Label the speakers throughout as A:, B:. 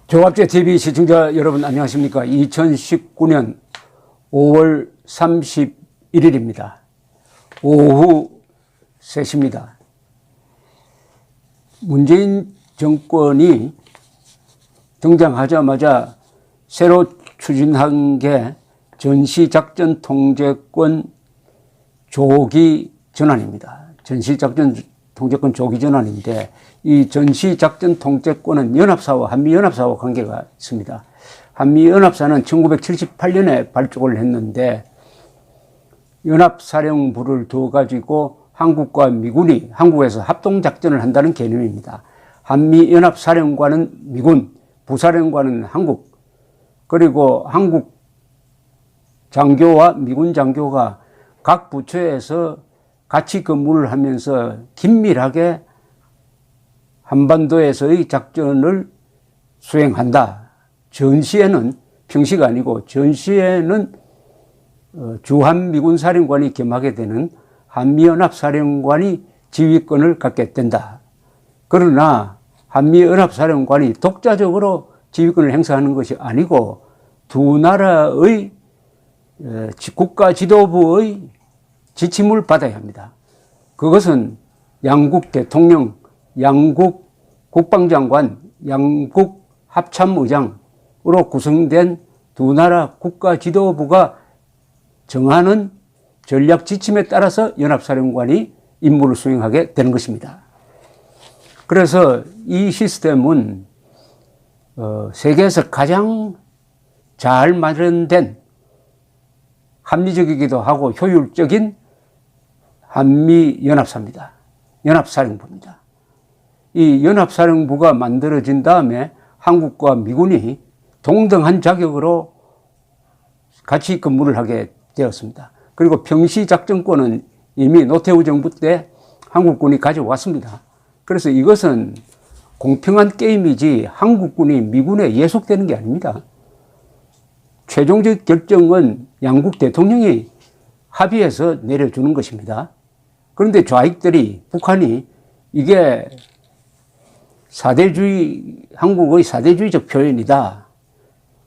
A: 종합제 TV 시청자 여러분 안녕하십니까. 2019년 5월 31일입니다. 오후 3시입니다. 문재인 정권이 등장하자마자 새로 추진한 게 전시작전 통제권 조기 전환입니다. 전시작전 통제권 조기 전환인데, 이 전시작전 통제권은 연합사와 한미연합사와 관계가 있습니다. 한미연합사는 1978년에 발족을 했는데, 연합사령부를 두어가지고 한국과 미군이 한국에서 합동작전을 한다는 개념입니다. 한미연합사령관은 미군, 부사령관은 한국, 그리고 한국 장교와 미군 장교가 각 부처에서 같이 근무를 하면서 긴밀하게 한반도에서의 작전을 수행한다. 전시에는, 평시가 아니고 전시에는 주한미군 사령관이 겸하게 되는 한미연합사령관이 지휘권을 갖게 된다. 그러나 한미연합사령관이 독자적으로 지휘권을 행사하는 것이 아니고 두 나라의 국가 지도부의 지침을 받아야 합니다. 그것은 양국 대통령, 양국 국방장관, 양국 합참의장으로 구성된 두 나라 국가 지도부가 정하는 전략 지침에 따라서 연합사령관이 임무를 수행하게 되는 것입니다. 그래서 이 시스템은 세계에서 가장 잘 마련된, 합리적이기도 하고 효율적인 한미연합사입니다. 연합사령부입니다. 이 연합사령부가 만들어진 다음에 한국과 미군이 동등한 자격으로 같이 근무를 하게 되었습니다. 그리고 평시작전권은 이미 노태우 정부 때 한국군이 가져왔습니다. 그래서 이것은 공평한 게임이지 한국군이 미군에 예속되는 게 아닙니다. 최종적 결정은 양국 대통령이 합의해서 내려주는 것입니다. 그런데 좌익들이, 북한이 이게 한국의 사대주의적 표현이다.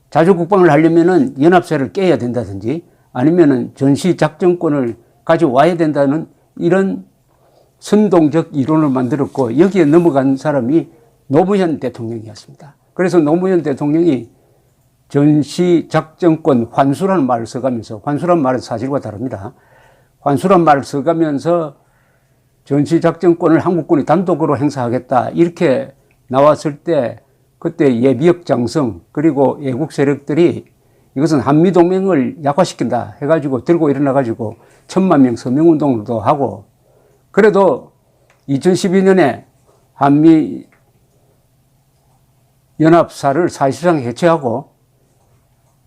A: 자주국방을 하려면은 연합사를 깨야 된다든지 아니면은 전시작전권을 가져와야 된다는 이런 선동적 이론을 만들었고, 여기에 넘어간 사람이 노무현 대통령이었습니다. 그래서 노무현 대통령이 전시작전권 환수라는 말을 써가면서, 환수라는 말은 사실과 다릅니다. 환수라는 말을 써가면서 전시작전권을 한국군이 단독으로 행사하겠다 이렇게 나왔을 때, 그때 예비역 장성 그리고 애국 세력들이 이것은 한미동맹을 약화시킨다 해가지고 들고 일어나가지고 1000만 명 서명운동도 하고, 그래도 2012년에 한미연합사를 사실상 해체하고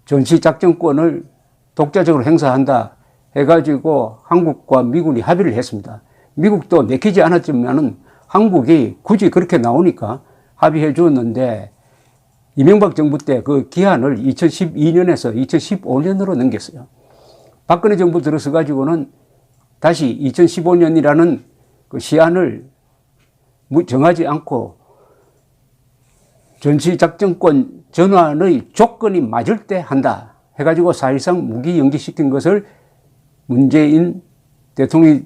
A: 전시작전권을 독자적으로 행사한다 해가지고 한국과 미군이 합의를 했습니다. 미국도 내키지 않았지만은 한국이 굳이 그렇게 나오니까 합의해 주었는데, 이명박 정부 때 그 기한을 2012년에서 2015년으로 넘겼어요. 박근혜 정부 들어서 가지고는 다시 2015년이라는 그 시한을 정하지 않고 전시작전권 전환의 조건이 맞을 때 한다 해가지고 사실상 무기 연기시킨 것을 문재인 대통령이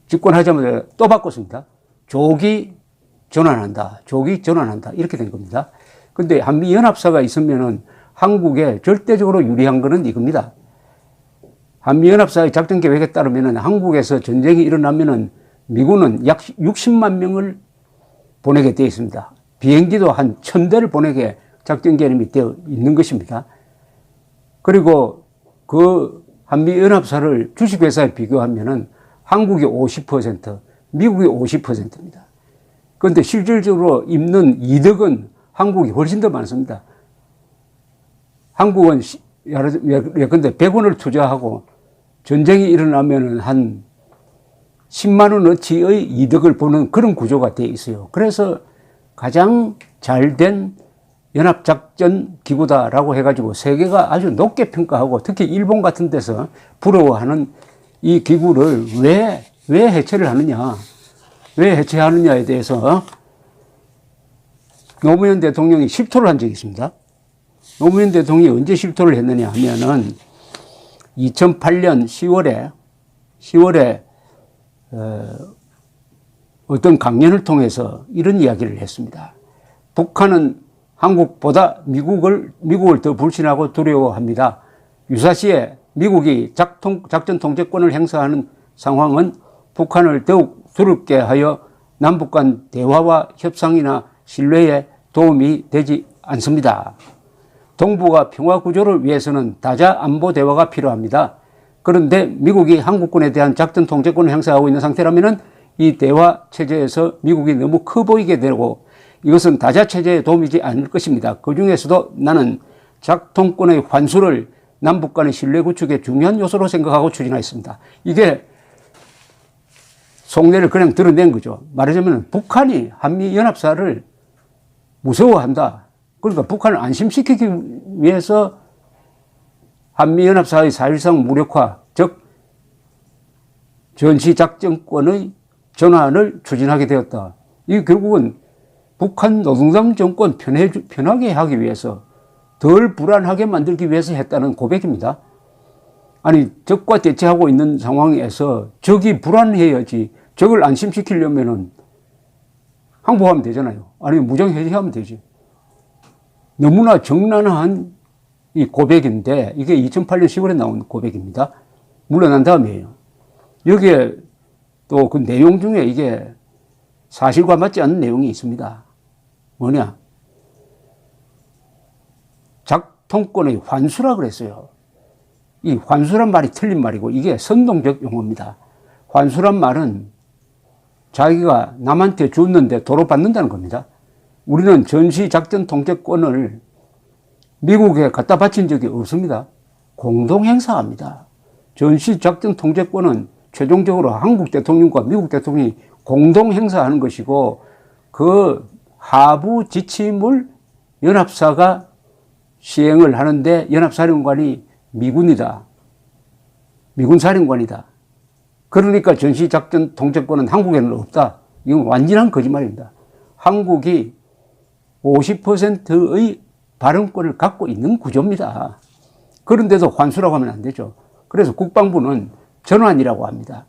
A: 집권하자마자 또 바꿨습니다. 조기 전환한다, 조기 전환한다 이렇게 된 겁니다. 근데 한미연합사가 있으면은 한국에 절대적으로 유리한 것은 이겁니다. 한미연합사의 작전 계획에 따르면은 한국에서 전쟁이 일어나면은 미군은 약 60만 명을 보내게 되어 있습니다. 비행기도 한 1000대를 보내게 작전 계획이 되어 있는 것입니다. 그리고 그 한미연합사를 주식회사에 비교하면은 한국이 50%, 미국이 50%입니다. 그런데 실질적으로 입는 이득은 한국이 훨씬 더 많습니다. 한국은 예컨대 100원을 투자하고 전쟁이 일어나면은 한 10만 원어치의 이득을 보는 그런 구조가 되어 있어요. 그래서 가장 잘된 연합작전 기구다라고 해가지고 세계가 아주 높게 평가하고, 특히 일본 같은 데서 부러워하는 이 기구를 왜 해체를 하느냐, 왜 해체하느냐에 대해서 노무현 대통령이 실토를 한 적이 있습니다. 노무현 대통령이 언제 실토를 했느냐 하면은 2008년 10월에 어떤 강연을 통해서 이런 이야기를 했습니다. 북한은 한국보다 미국을 더 불신하고 두려워합니다. 유사시에 미국이 작전 통제권을 행사하는 상황은 북한을 더욱 두렵게 하여 남북 간 대화와 협상이나 신뢰에 도움이 되지 않습니다. 동북아 평화 구조를 위해서는 다자 안보 대화가 필요합니다. 그런데 미국이 한국군에 대한 작전 통제권을 행사하고 있는 상태라면 이 대화 체제에서 미국이 너무 커 보이게 되고 이것은 다자 체제에 도움이지 않을 것입니다. 그 중에서도 나는 작통권의 환수를 남북 간의 신뢰 구축의 중요한 요소로 생각하고 추진하였습니다. 이게 속내를 그냥 드러낸 거죠. 말하자면 북한이 한미연합사를 무서워한다. 그러니까 북한을 안심시키기 위해서 한미연합사의 4.13 무력화, 즉 전시작전권의 전환을 추진하게 되었다. 이게 결국은 북한 노동당 정권 편하게 하기 위해서, 덜 불안하게 만들기 위해서 했다는 고백입니다. 아니, 적과 대치하고 있는 상황에서 적이 불안해야지, 적을 안심시키려면은 항복하면 되잖아요. 아니면 무장해제하면 되지. 너무나 적나라한 이 고백인데, 이게 2008년 10월에 나온 고백입니다. 물러난 다음이에요. 여기에 또 그 내용 중에 이게 사실과 맞지 않는 내용이 있습니다. 뭐냐? 작통권의 환수라 그랬어요. 이 환수란 말이 틀린 말이고 이게 선동적 용어입니다. 환수란 말은 자기가 남한테 줬는데 도로 받는다는 겁니다. 우리는 전시작전 통제권을 미국에 갖다 바친 적이 없습니다. 공동 행사합니다. 전시작전 통제권은 최종적으로 한국 대통령과 미국 대통령이 공동 행사하는 것이고 그 하부 지침을 연합사가 시행을 하는데 연합사령관이 미군이다. 미군 사령관이다. 그러니까 전시작전 통제권은 한국에는 없다. 이건 완전한 거짓말입니다. 한국이 50%의 발언권을 갖고 있는 구조입니다. 그런데도 환수라고 하면 안 되죠. 그래서 국방부는 전환이라고 합니다.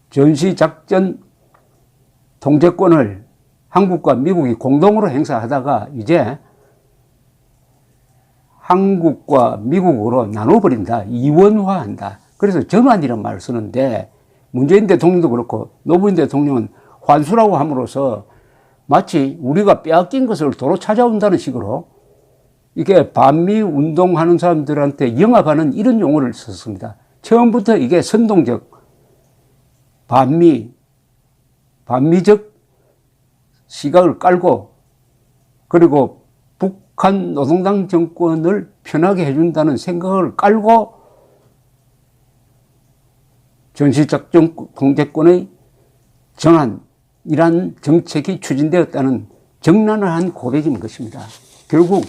A: 전시작전 통제권을 한국과 미국이 공동으로 행사하다가 이제 한국과 미국으로 나눠버린다. 이원화한다. 그래서 전환이라는 말을 쓰는데 문재인 대통령도 그렇고 노무현 대통령은 환수라고 함으로써 마치 우리가 빼앗긴 것을 도로 찾아온다는 식으로 이게 반미 운동하는 사람들한테 영합하는 이런 용어를 썼습니다. 처음부터 이게 선동적 반미적 시각을 깔고 그리고 북한 노동당 정권을 편하게 해준다는 생각을 깔고 전시작전 통제권의 전환이라는 정책이 추진되었다는 적나라한 고백인 것입니다. 결국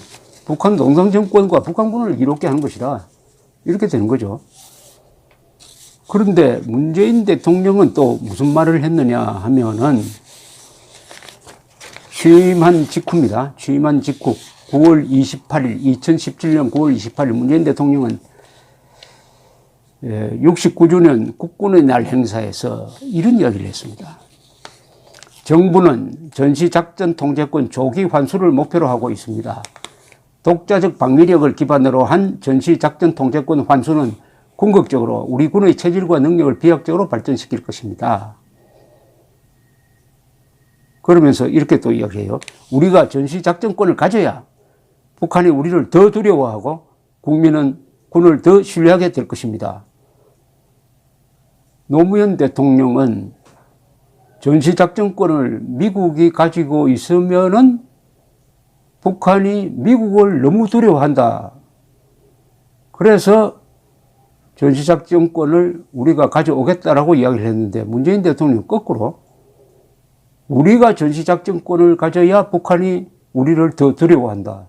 A: 북한 노동당 정권과 북한군을 이롭게 하는 것이다. 이렇게 되는 거죠. 그런데 문재인 대통령은 또 무슨 말을 했느냐 하면은 취임한 직후입니다. 취임한 직후 9월 28일 2017년 9월 28일 문재인 대통령은 69주년 국군의 날 행사에서 이런 이야기를 했습니다. 정부는 전시작전 통제권 조기 환수를 목표로 하고 있습니다. 독자적 방위력을 기반으로 한 전시작전 통제권 환수는 궁극적으로 우리 군의 체질과 능력을 비약적으로 발전시킬 것입니다. 그러면서 이렇게 또 이야기해요. 우리가 전시작전권을 가져야 북한이 우리를 더 두려워하고 국민은 군을 더 신뢰하게 될 것입니다. 노무현 대통령은 전시작전권을 미국이 가지고 있으면은 북한이 미국을 너무 두려워한다. 그래서 전시작전권을 우리가 가져오겠다라고 이야기를 했는데 문재인 대통령은 거꾸로 우리가 전시작전권을 가져야 북한이 우리를 더 두려워한다.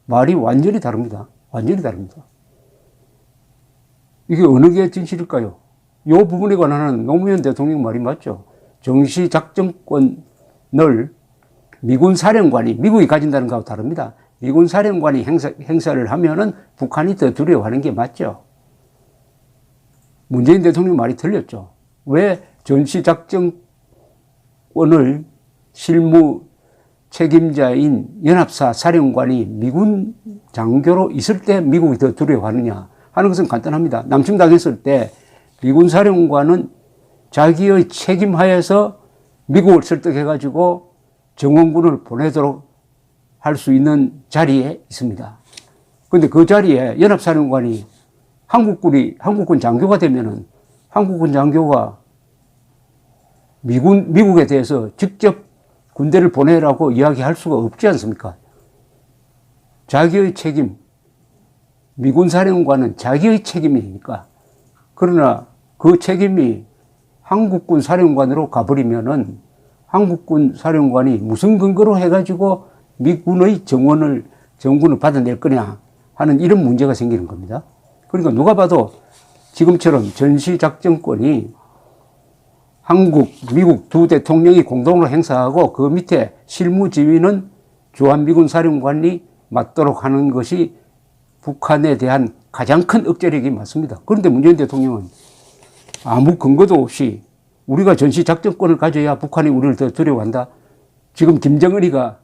A: 말이 완전히 다릅니다. 완전히 다릅니다. 이게 어느 게 진실일까요? 이 부분에 관한 노무현 대통령 말이 맞죠. 전시작전권을 미군 사령관이, 미국이 가진다는 거하고 다릅니다. 미군 사령관이 행사를 하면은 북한이 더 두려워하는 게 맞죠. 문재인 대통령 말이 틀렸죠. 왜 전시작전권을 실무 책임자인 연합사 사령관이 미군 장교로 있을 때 미국이 더 두려워하느냐 하는 것은 간단합니다. 남침당했을 때 미군 사령관은 자기의 책임하에서 미국을 설득해가지고 정원군을 보내도록 할 수 있는 자리에 있습니다. 그런데 그 자리에 연합사령관이 한국군 장교가 되면은 한국군 장교가 미국에 대해서 직접 군대를 보내라고 이야기할 수가 없지 않습니까? 자기의 책임, 미군 사령관은 자기의 책임이니까. 그러나 그 책임이 한국군 사령관으로 가버리면은 한국군 사령관이 무슨 근거로 해가지고 미군의 정군을 받아낼 거냐 하는 이런 문제가 생기는 겁니다. 그러니까 누가 봐도 지금처럼 전시작전권이 한국, 미국 두 대통령이 공동으로 행사하고 그 밑에 실무지휘는 주한미군 사령관이 맡도록 하는 것이 북한에 대한 가장 큰 억제력이 맞습니다. 그런데 문재인 대통령은 아무 근거도 없이 우리가 전시작전권을 가져야 북한이 우리를 더 두려워한다. 지금 김정은이가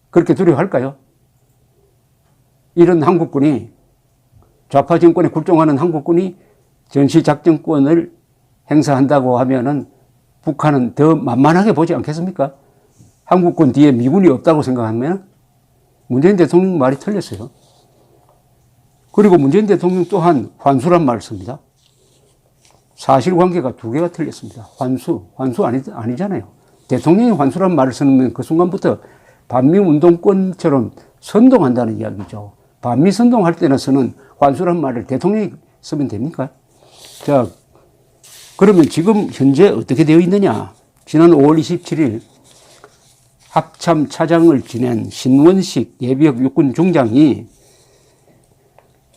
A: 그렇게 두려워할까요? 이런 한국군이, 좌파 정권에 굴종하는 한국군이 전시작전권을 행사한다고 하면은 북한은 더 만만하게 보지 않겠습니까? 한국군 뒤에 미군이 없다고 생각하면 문재인 대통령 말이 틀렸어요. 그리고 문재인 대통령 또한 환수란 말을 씁니다. 사실관계가 두 개가 틀렸습니다. 환수 아니잖아요. 대통령이 환수란 말을 쓰는 그 순간부터 반미운동권처럼 선동한다는 이야기죠. 반미선동할 때는 쓰는 환수란 말을 대통령이 쓰면 됩니까? 자, 그러면 지금 현재 어떻게 되어 있느냐? 지난 5월 27일 합참 차장을 지낸 신원식 예비역 육군 중장이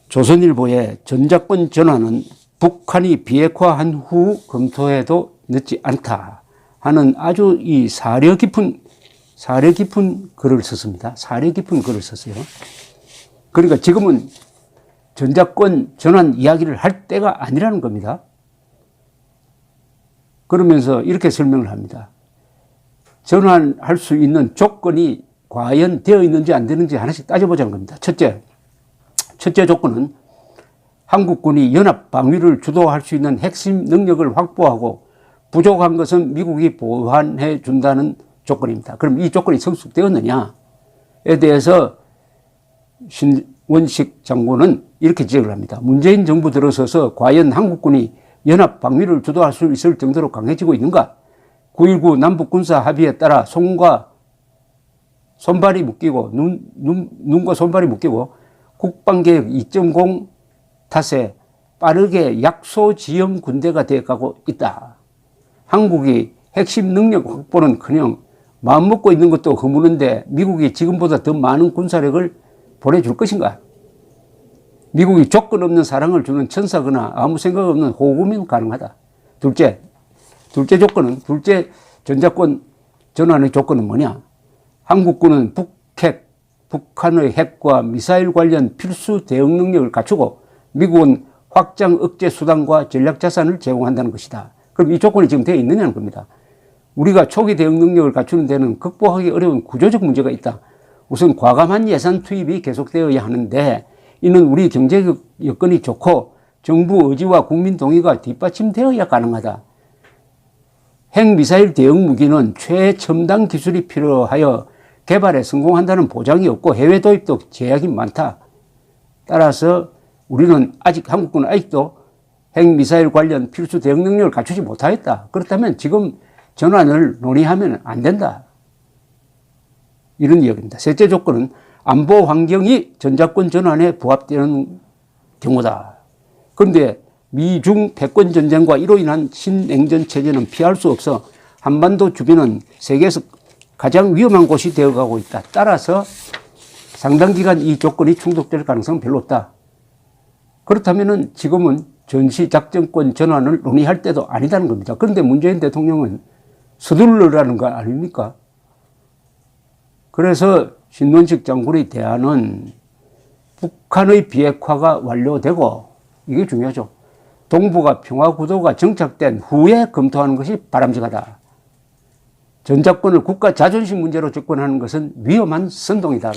A: 조선일보에 전작권 전환은 북한이 비핵화한 후 검토해도 늦지 않다 하는 아주 이 사려 깊은 글을 썼습니다. 사려 깊은 글을 썼어요. 그러니까 지금은 전작권 전환 이야기를 할 때가 아니라는 겁니다. 그러면서 이렇게 설명을 합니다. 전환할 수 있는 조건이 과연 되어 있는지 안 되는지 하나씩 따져보자는 겁니다. 첫째 조건은 한국군이 연합 방위를 주도할 수 있는 핵심 능력을 확보하고 부족한 것은 미국이 보완해 준다는 조건입니다. 그럼 이 조건이 성숙되었느냐에 대해서 신원식 장군은 이렇게 지적을 합니다. 문재인 정부 들어서서 과연 한국군이 연합 방위를 주도할 수 있을 정도로 강해지고 있는가? 9.19 남북군사 합의에 따라 손과 손발이 묶이고 눈과 손발이 묶이고 국방개혁 2.0 탓에 빠르게 약소지형 군대가 되어가고 있다. 한국이 핵심 능력 확보는커녕 마음먹고 있는 것도 허무는데 미국이 지금보다 더 많은 군사력을 보내줄 것인가? 미국이 조건 없는 사랑을 주는 천사거나 아무 생각 없는 호구면 가능하다. 둘째 전작권 전환의 조건은 뭐냐? 한국군은 북한의 핵과 미사일 관련 필수 대응 능력을 갖추고 미국은 확장 억제 수단과 전략 자산을 제공한다는 것이다. 그럼 이 조건이 지금 되어 있느냐는 겁니다. 우리가 초기 대응 능력을 갖추는 데는 극복하기 어려운 구조적 문제가 있다. 우선 과감한 예산 투입이 계속되어야 하는데 이는 우리 경제 여건이 좋고 정부 의지와 국민 동의가 뒷받침되어야 가능하다. 핵미사일 대응 무기는 최첨단 기술이 필요하여 개발에 성공한다는 보장이 없고 해외 도입도 제약이 많다. 따라서 한국군은 아직도 핵미사일 관련 필수 대응 능력을 갖추지 못하였다. 그렇다면 지금 전환을 논의하면 안 된다. 이런 이야기입니다. 셋째 조건은 안보 환경이 전작권 전환에 부합되는 경우다. 그런데 미중 패권 전쟁과 이로 인한 신냉전 체제는 피할 수 없어 한반도 주변은 세계에서 가장 위험한 곳이 되어가고 있다. 따라서 상당 기간 이 조건이 충족될 가능성은 별로 없다. 그렇다면 지금은 전시작전권 전환을 논의할 때도 아니다는 겁니다. 그런데 문재인 대통령은 서둘러라는 거 아닙니까? 그래서 신원식 장군의 대안은 북한의 비핵화가 완료되고, 이게 중요하죠. 동북아 평화구도가 정착된 후에 검토하는 것이 바람직하다. 전작권을 국가 자존심 문제로 접근하는 것은 위험한 선동이다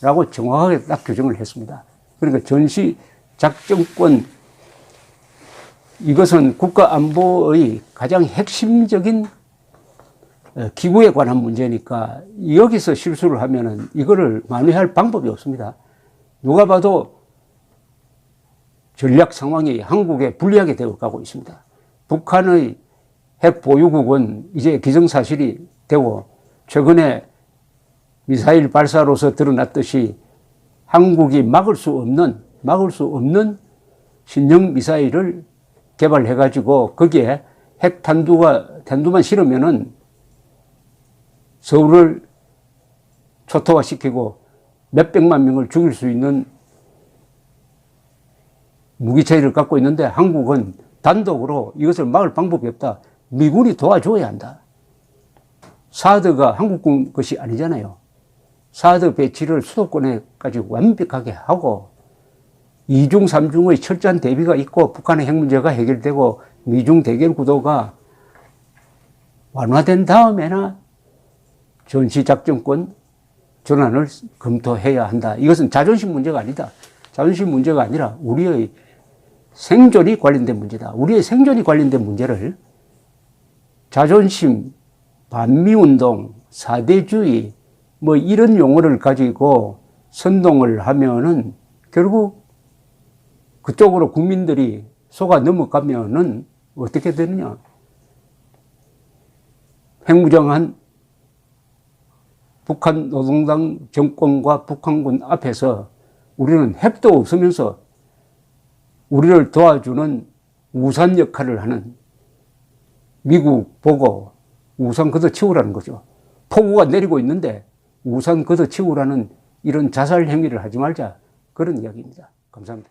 A: 라고 정확하게 딱 규정을 했습니다. 그러니까 전시 작전권, 이것은 국가 안보의 가장 핵심적인 기구에 관한 문제니까 여기서 실수를 하면은 이거를 만회할 방법이 없습니다. 누가 봐도 전략 상황이 한국에 불리하게 되어 가고 있습니다. 북한의 핵 보유국은 이제 기정사실이 되고, 최근에 미사일 발사로서 드러났듯이 한국이 막을 수 없는 신형 미사일을 개발해가지고 거기에 핵 탄두만 실으면은 서울을 초토화시키고 몇백만 명을 죽일 수 있는 무기체계를 갖고 있는데, 한국은 단독으로 이것을 막을 방법이 없다. 미군이 도와줘야 한다. 사드가 한국군 것이 아니잖아요. 사드 배치를 수도권에까지 완벽하게 하고, 2중, 3중의 철저한 대비가 있고, 북한의 핵 문제가 해결되고, 미중 대결 구도가 완화된 다음에나 전시작전권 전환을 검토해야 한다. 이것은 자존심 문제가 아니다. 자존심 문제가 아니라 우리의 생존이 관련된 문제다. 우리의 생존이 관련된 문제를 자존심, 반미운동, 사대주의, 뭐 이런 용어를 가지고 선동을 하면은 결국 그쪽으로 국민들이 속아 넘어가면은 어떻게 되느냐. 핵무장한 북한 노동당 정권과 북한군 앞에서 우리는 핵도 없으면서 우리를 도와주는 우산 역할을 하는, 미국 보고 우산 걷어치우라는 거죠. 폭우가 내리고 있는데 우산 걷어치우라는 이런 자살 행위를 하지 말자, 그런 이야기입니다. 감사합니다.